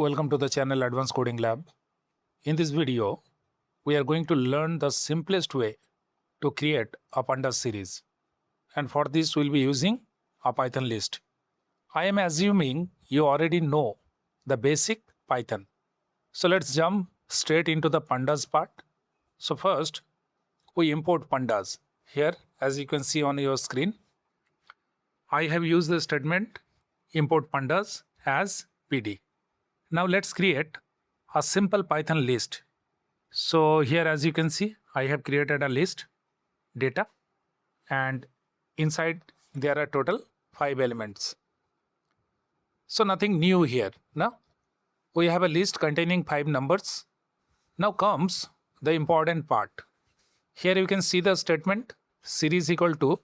Welcome to the channel Advanced Coding Lab. In this video, we are going to learn the simplest way to create a Pandas series. And for this, we'll be using a Python list. I am assuming you already know the basic Python. So let's jump straight into the Pandas part. So first, we import Pandas. Here, as you can see on your screen, I have used the statement import Pandas as pd. Now let's create a simple Python list. So here, as you can see, I have created a list data, and inside there are total 5 elements. So nothing new here. Now we have a list containing 5 numbers. Now comes the important part. Here you can see the statement series equal to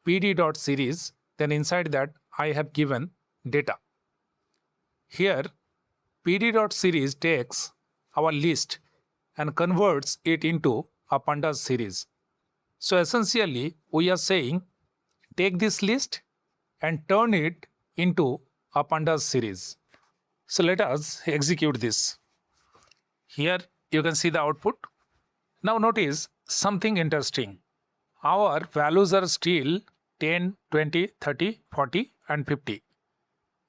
pd.Series. Then inside that I have given data. Here pd.Series takes our list and converts it into a Pandas series. So essentially we are saying take this list and turn it into a Pandas series. So let us execute this. Here you can see the output. Now notice something interesting. Our values are still 10, 20, 30, 40 and 50.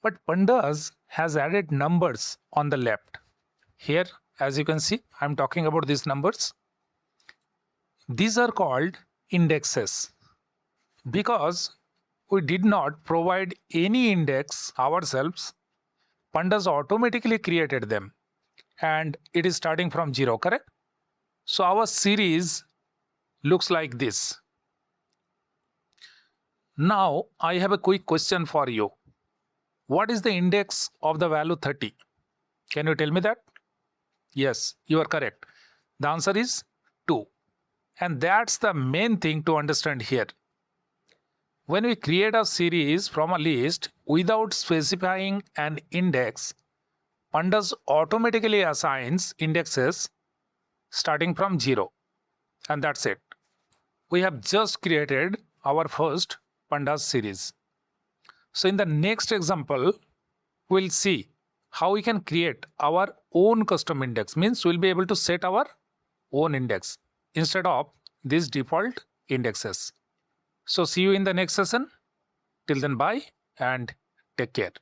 But Pandas has added numbers on the left. Here, as you can see, I am talking about these numbers. These are called indexes. Because we did not provide any index ourselves, Pandas automatically created them. And it is starting from 0, correct? So our series looks like this. Now, I have a quick question for you. What is the index of the value 30? Can you tell me that? Yes, you are correct. The answer is 2. And that's the main thing to understand here. When we create a series from a list without specifying an index, Pandas automatically assigns indexes starting from 0. And that's it. We have just created our first Pandas series. So in the next example, we'll see how we can create our own custom index. Means we'll be able to set our own index instead of these default indexes. So see you in the next session. Till then, bye and take care.